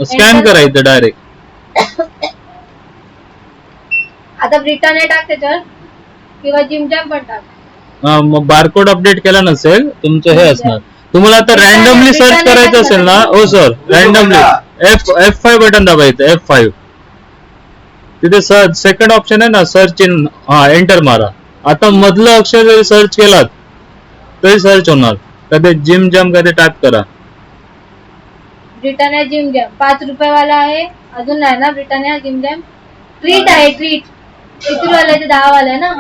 Scan करा इथं direct. आता ब्रिटानिया टाक त्याच्यावर किंवा जिम जॅम पण टाक. मग बारकोड अपडेट केला नसेल तुमचं हे असणार. तुम्हाला आता रॅन्डमली सर्च करायचं असेल ना, हो sir, randomly F5 button दाबायचं, F5. तिथे सर्च सेकंड ऑप्शन आहे ना, सर्च इन, एंटर मारा. आता मधलं अक्षर जरी सर्च केलात तरी सर्च होणार. कधी जिम जॅम कधी टाईप करा. ब्रिटानिया जिम जॅम 5 रुपयावाला आहे. अजून नाही ना ब्रिटानिया जिम जॅम. ट्रीट आहे, ट्रीट किती वाला आहे? 10 वाला आहे ना.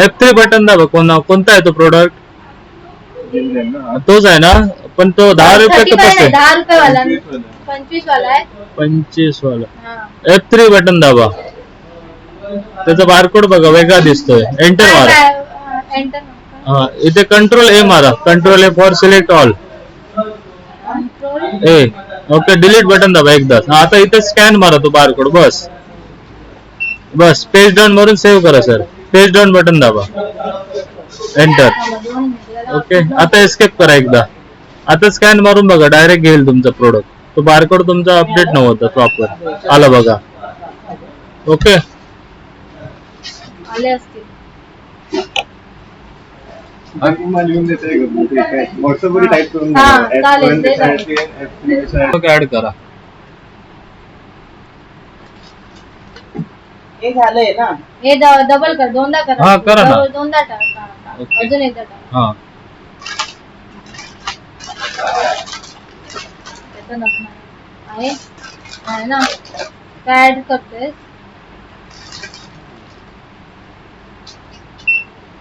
F3 बटन दाबा. कोणता आहे तो प्रोडक्ट? तोच आहे ना, पण तो 10 रुपये का पैसे? 10 रुपयावाला 25 वाला आहे. 25 वाला. F3 बटन दाबा. त्याचा बारकोड बघा वेगळा दिसतोय. एंटर मारा. एंटर. इथे कंट्रोल ए मारा. Control A for select all. A okay. Delete button दाबा एकदा. आता इथे स्कॅन मारा तो बारकोड. बस पेज डाउन मारून सेव्ह करा सर. पेज डाउन बटन दाबा. एंटर. ओके. आता एस्केप करा एकदा. आता स्कॅन मारून बघा, डायरेक्ट घेईल तुमचा प्रोडक्ट. तो बारकोड तुमचा अपडेट नव्हता प्रॉपर. आला बघा. ओके. आले असतील. व्हॉट्सअपवर टाईप करून ऍड करा. हे झालंय ना. हे डबल कर, दोनदा करा. हा करा ना. दोनदा टाक. अजून एकदा टाक. हा त्याचं नसणार आहे ना. काय ऍड करतोय?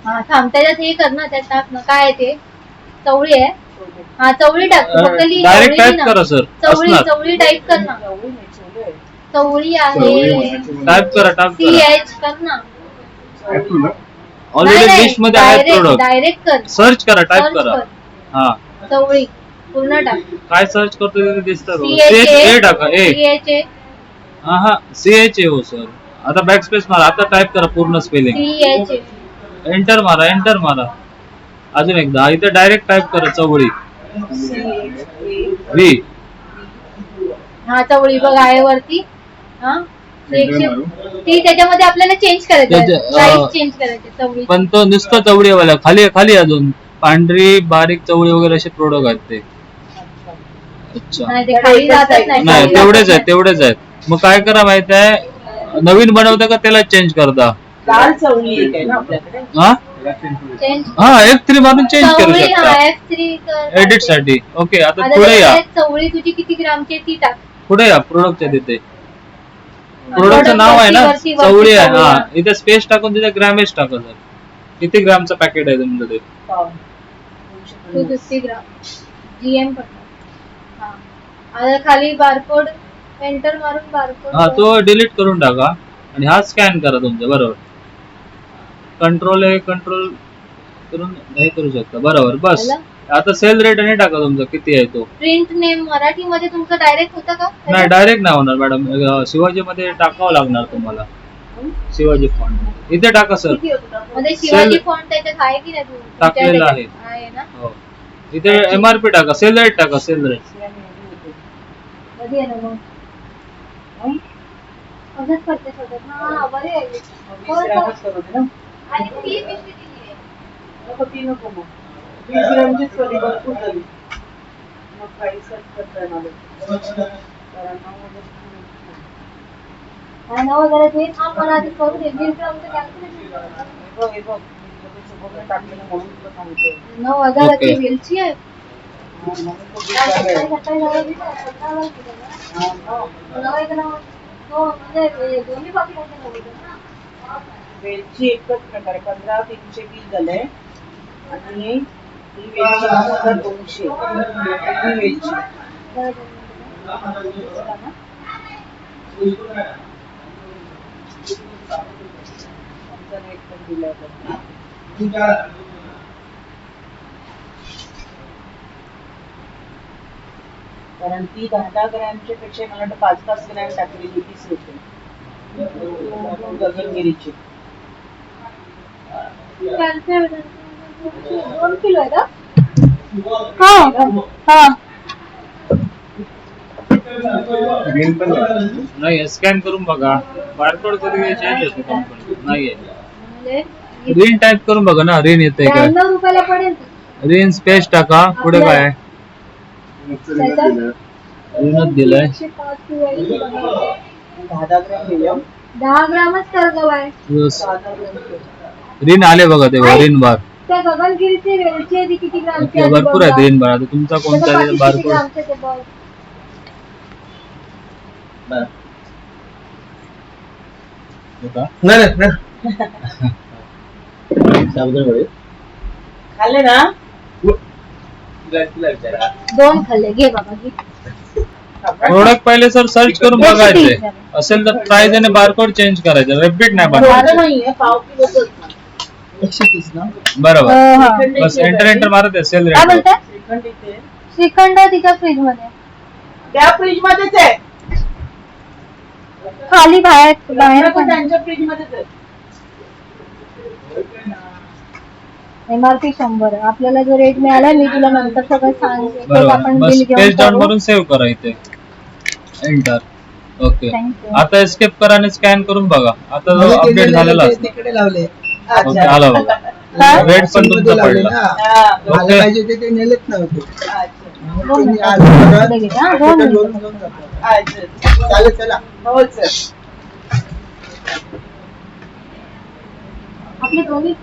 हा थांब, त्याच्यात हे कर ना, त्यात टाक ना. काय आहे ते? चवळी आहे. हा चवळी टाक. फक्त डायरेक्ट टाईप करा सर. चवळी टाईप कर ना. चवळी आहे. टाईप करा. CH कर ना. ऑलरेडी लिस्ट मध्ये आहे प्रोडक्ट. डायरेक्ट कर. सर्च करा. टाईप करा. हा चवळी पूर्ण टाक. काय सर्च करतो तिथे दिसतं. CH टाका. ए हा CH हो सर. आता बॅक स्पेस मारा. आता टाईप करा पूर्ण स्पेलिंग. CH. एंटर मारा. अजून एकदा. इथे डायरेक्ट टाईप करा चवळी. व्ही. हा चवळी बघ आहे वरती. हा ती त्याच्यामध्ये आपल्याला चेंज करायचं. चेंज करायचे चवळी. पण तो नुसतं चवळीवाला. खाली अजून पांढरी बारीक चवळी वगैरे असे प्रोडक्ट आहेत ते. अच्छा. नाही तेवढेच आहेत. मग काय करा माहित आहे, नवीन बनवता का त्याला चेंज करता? लाल चवळी एक आहे ना आपल्याकडे. हा F3 मारून चेंज करू शकता एडिट साठी. ओके. आता पुढे या. चवळी तुझी किती ग्रामची ती टाक. पुढे या प्रोडक्टच्या तिथे. प्रोडक्टचं नाव आहे ना चवळी आहे. हा इथे स्पेस टाकून तिथे ग्रॅमेज टाका सर. किती ग्रामचं पॅकेट आहे तुमचं ते? 250 ग्राम. GM पडतो. आता खाली बारकोड एंटर मारून बारकोड. हा तो डिलीट करून टाका आणि हा स्कॅन करा तुमच्या. बरोबर. कंट्रोल करून हे करू शकता. बरोबर. बस. आता सेल रेट आणि टाका तुमचा किती आहे तो. प्रिंट नेम मराठी मध्ये तुमचं डायरेक्ट होतं का? नाही डायरेक्ट नाही होणार मॅडम. शिवाजी मध्ये टाकावं लागणार तुम्हाला. शिवाजी फॉन्ट इथे टाका सर. मध्ये शिवाजी फॉन्ट त्याच्यात आहे की नाही? टाकलेला आहे ना. हो. इथे MRP टाका. सेल रेट टाका. Sale rate. कधी आहे ना मग? असंच करते सगळं. हा बरे आहे. आणि ती पिशवी दिली आहे. नको ती नको मग. 20 ग्रामचीच कधी भरपूर झाली. मग काही सर्च करता येणार. हा 9,000 ते आपण आधी करू दे. 20 ग्रामचं कॅल्क्युलेशन. हे बघ. टाकलेलं म्हणून तुला सांगते. 9,000 ची वेलची आहे. वेलची एकच प्रकारे 15,320 झालंय आणि ही वेलची 9,200. ही वेलची रेट पण दिलाय. कारण ती 10 ग्रॅमच्या पेक्षा मला वाटतं 5 ग्रॅम टाकलेली तीच होते. गगनगिरीची 2 किलो आहे का? हा. ग्रीन पण नाही. नाही स्कॅन करून बघा बारकोड कधी चेंज होते कंपनी नाहीये म्हणजे रिन टाईप करून बघा ना रिन येते काय 92 रुपयाला पडेल ते. रिन स्पेस टाका पुढे काय आहे? त्याच्यात रिनच दिलंय 105 किंवा 100 बघा. 10 ग्रॅम लिहिलं. 10 ग्रामच कर गं बाय. 10 ग्रॅम. रिन आले बघा तेव्हा रिन बार त्या गगनगिरीची वेलची आहे ती किती ग्रामची ओके आहे भरपूर बघा. आहे रिन बार आता तुमचा त्याचं कोणता पाकिट किती बारकोड ग्रामचं आहे ते बघ. नाही खाल्ले ना? 2 खाल्ले घे बाबा घे. प्रोडक्ट पहिले सर सर्च करून बघायचे असेल तर प्राइस आणि बारकोड चेंज करायचं रिपीट नाही झालं बनवायचं नाहीये पाव किलोच ना. 130 ना. बरोबर हा. बस एंटर मारत असेल काय रेट बोलताय श्रीखंड इथे. श्रीखंड तिच्या फ्रीज मध्ये त्या फ्रीज मध्येच आहे. खाली बाहेर पण त्यांच्या फ्रीज मध्येच आहे. MRP 100 आहे. आपल्याला जो रेट मिळालाय मी तुला नंतर सगळं सांगते एक बरोबर आपण बस बिल पेज घेऊन डाऊन करू. करून सेव्ह करा इथे एंटर ओके Thank you. आता एस्केप करा आणि स्कॅन करून बघा आता जो मला अपडेट केलेलं झालेला ते असतो तिकडे लावले. ओके अच्छा. आला बघा काय? रेट पण मध्ये तुमचा लावले पडला ना. हा. मला ओके. पाहिजे ते नेलेच नव्हते. अच्छा. दोन तुम्ही मिनिटं. आज परत पुढे घे, हा. ते दोन घेऊन मिनिटं. घेऊन जातो. अच्छा. चालेल चला. हो सर. आपली दोन्ही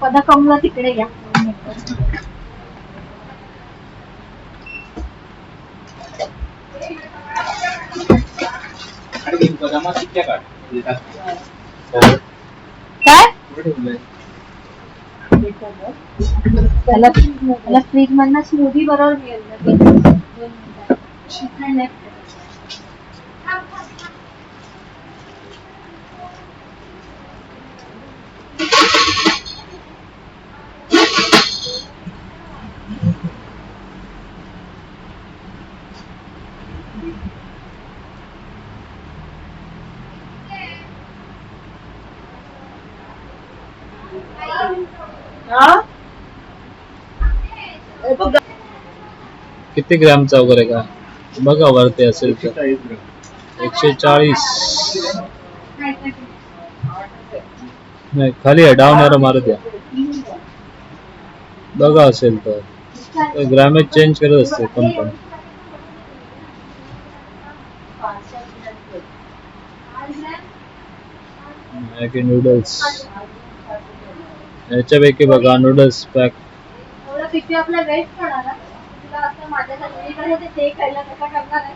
पदकमला तिकडे घ्या. काय त्याला फ्रीज मधनं स्मूदी बरोबर मिळेल ना ते. 2 मिनिटं. श्रीखंड आहे. हा? हे बघ. किती ग्रॅमचा वगैरे का बघा वरती असेल तर 140 नाही खाली आहे डाऊन एरो मारू द्या बघा असेल तर ग्रॅमेज चेंज करत असते कंपनी मॅगी नूडल्स याच्यापैकी बघा नूडल्स पॅक एवढं किती आपला वेस्ट होणार आहे. तुला असं माझ्यासाठी मी कसं ते शेक खायला कसं करणार आहे.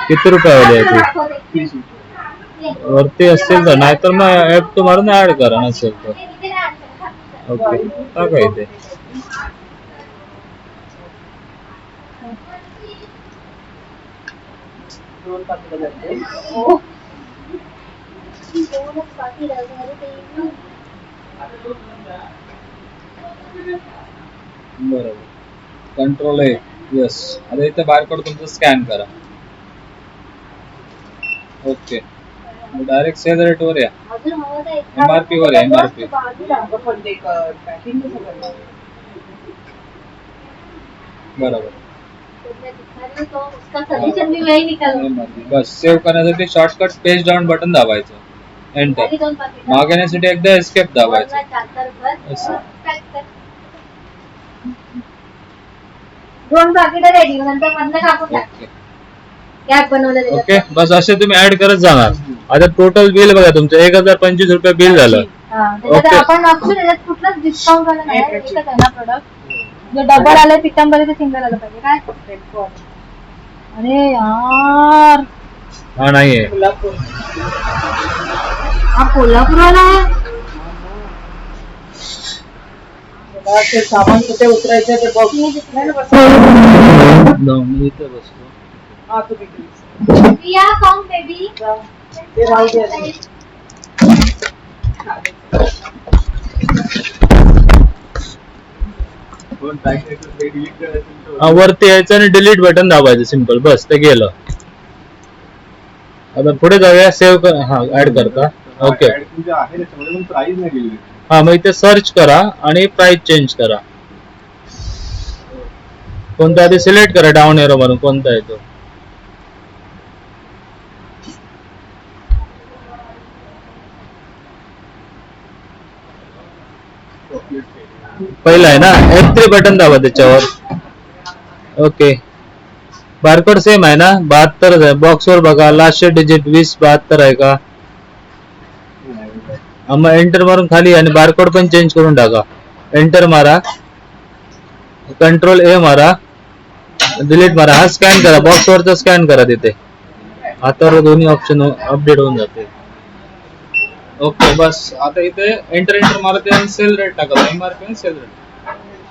किती रुपयावाली आहे ती दाखवते. वरती असतील तर नाहीतर मग ऍप टू मारून ऍड करा नसेल तर इथे नाही आणलं. ओके टाका इथे दोन पाकिटं घातले. हो. दोनच बाकी राहिले ते. बरोबर कंट्रोल आहे यस आता इथे बारकोड तुमचं स्कॅन करा ओके डायरेक्ट सेल रेट वर या अजून हवं तर एक MRP वर आहे MRP बाजूला. अगं पण ते पॅकिंग कसं करणार? बरोबर तुझ्या दिखाने तो उसका सजेशन भी वही निकालो. MRP बस सेव्ह करण्यासाठी शॉर्टकट पेज डाऊन बटन दाबायचं एंटर खाली 2 पाकिटं. मागण्यासाठी एकदा एस्केप दाबायचं वरनं चाकर कर. असं. पॅक कर. 2 पाकिटं रेडी नंतर मधनं कापून टाक. ओके कॅप बनवलं ओके त्याच्यात. बस असे तुम्ही ऍड करत जाणार आता टोटल बिल बघा तुमचं 1025 रुपये बिल झालं हा, त्याच्यात ओके. आपण actually त्याच्यात कुठलाच डिस्काउंट आला नाही एकच आहे ना प्रोडक्ट जो डबल आलाय पितांबरी ते सिंगल आलं पाहिजे काय अरे यार हा नाहीये कोल्हापूर. हा कोल्हापूरवाला आहे तुला ते सामान कुठे उतरायचं ते बघ. नाही ना बस. जाऊन मी इथे बसतो हा तुम्ही please. या सॉन्ग बेबी जा. ते राहू दे आता. दोन पॅकेट डिलीट करायचं. हा, वरती यायचं आणि डिलीट बटन दाबायचं सिंपल बस ते गेलं आता पुढे जाऊया सेव्ह कर हा ऍड करता ओके Ad तुमचे आहे त्याच्यामध्ये पण प्राइस नाही दिली. हा मग इथे सर्च करा आणि प्राइस चेंज करा कोणता आधी सिलेक्ट करा डाऊन एरो मारून कोणता आहे तो. पहिला आहे ना F3 बटन दाबा त्याच्यावर. ओके बारकोड सेम आहे ना 72 आहे. बॉक्स वर बघा लास्टचे डिजिट 2072 आहे का. मग एंटर मारून खाली आणि बारकोड पण चेंज करून टाका. एंटर मारा कंट्रोल ए मारा डिलीट मारा. हा स्कॅन करा बॉक्स वरचा स्कॅन करा तिथे. आता दोन्ही ऑप्शन अपडेट होऊन जाते. ओके बस आता इथे एंटर मारते आणि सेल रेट टाका. MRP आणि सेल रेट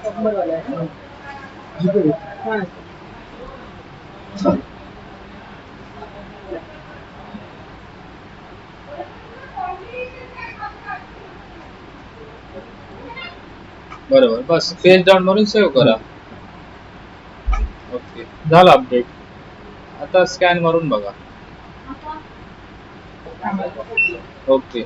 100 वाला आहे ना? हा. बरोबर बस पेज डाऊन मारून सेव्ह करा. ओके झालं अपडेट. आता स्कॅन मारून बघा. ओके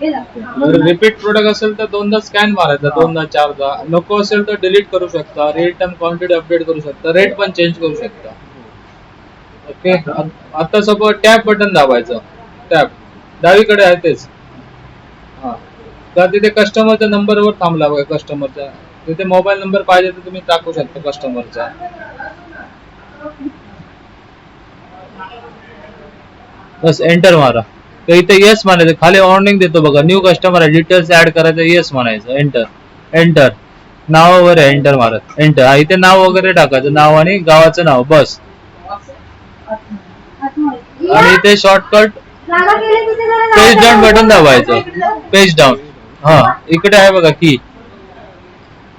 रिपीट प्रोडक्ट असेल तर दोनदा स्कॅन मारायचा दोनदा चारदा. नको असेल तर डिलीट करू शकता. रेट आणि क्वांटिटी अपडेट करू शकता. रेट पण चेंज करू शकता. ओके आता सपोज टॅप बटन दाबायचं. टॅप डावीकडे आहे तेच. हा तर तिथे कस्टमरच्या नंबरवर थांबला बघा. कस्टमरच्या तिथे मोबाईल नंबर पाहिजे तर तुम्ही टाकू शकता कस्टमरचा. बस एंटर मारा. तर इथे येस म्हणायचं. खाली वॉर्निंग देतो बघा न्यू कस्टमर डिटेल्स ऍड करायचं. येस म्हणायचं. एंटर एंटर नावावर एंटर मारत. एंटर हा इथे नाव वगैरे टाकायचं. नाव आणि गावाचं नाव बस. आणि इथे शॉर्टकट पेज डाऊन बटन दाबायचं. पेज डाऊन हा इकडे आहे बघा की.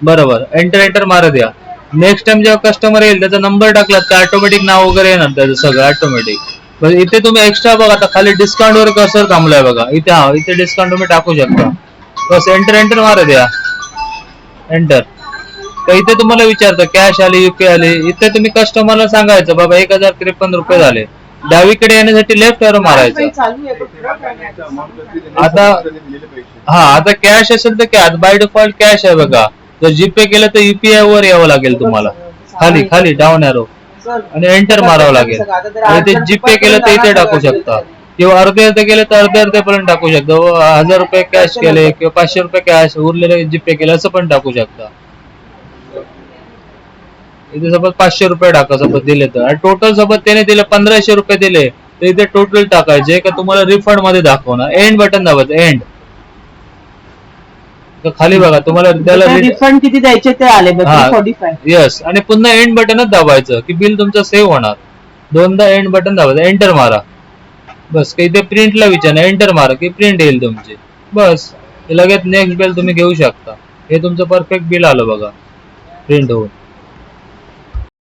बरोबर एंटर मारत द्या. नेक्स्ट टाइम जेव्हा कस्टमर येईल त्याचा नंबर टाकला तर ऑटोमॅटिक नाव वगैरे येणार त्याचं सगळं ऑटोमॅटिक. इथे तुम्ही एक्स्ट्रा बघा आता खाली डिस्काउंट वर कसं थांबलाय बघा. इथे हा इथे डिस्काउंट तुम्ही टाकू शकता. बस एंटर मारत द्या. एंटर तर इथे तुम्हाला विचारतं कॅश आली युके आली. इथे तुम्ही कस्टमरला सांगायचं बाबा 1053 रुपये झाले. डावीकडे येण्यासाठी लेफ्ट एरो मारायचं. चालू आहे बघ. आता हा आता कॅश असेल तर कॅश बाय डिफॉल्ट कॅश आहे बघा. जर जीपे केलं तर UPI वर यावं लागेल तुम्हाला. खाली डाऊन एरो आणि एंटर मारावं लागेल. आणि ते जीपे केलं तर इथे टाकू शकता किंवा अर्धे केले तर अर्धे पर्यंत टाकू शकता. 1000 रुपये कॅश केले किंवा 500 रुपये कॅश उरलेले जीपे केले असं पण टाकू शकता. इथे सपोज 500 रुपये टाका सपोज दिले तर. आणि टोटल सपोज त्याने दिले 1500 रुपये दिले तर इथे टोटल टाकायचे का तुम्हाला रिफंड मध्ये दाखवणार. End button दाबायचं. एंड तर खाली बघा तुम्हाला त्याला रिफंड किती द्यायचे ते आले बघ 45. येस आणि पुन्हा एंड बटनच दाबायचं की बिल तुमचं सेव्ह होणार. दोनदा एंड बटन दाबायचं. एंटर मारा. बस काही इथे प्रिंटला विचारणार. एंटर मारा की प्रिंट येईल तुमची. बस लगेच नेक्स्ट बिल तुम्ही घेऊ शकता. हे तुमचं परफेक्ट बिल आलं बघा प्रिंट होऊन.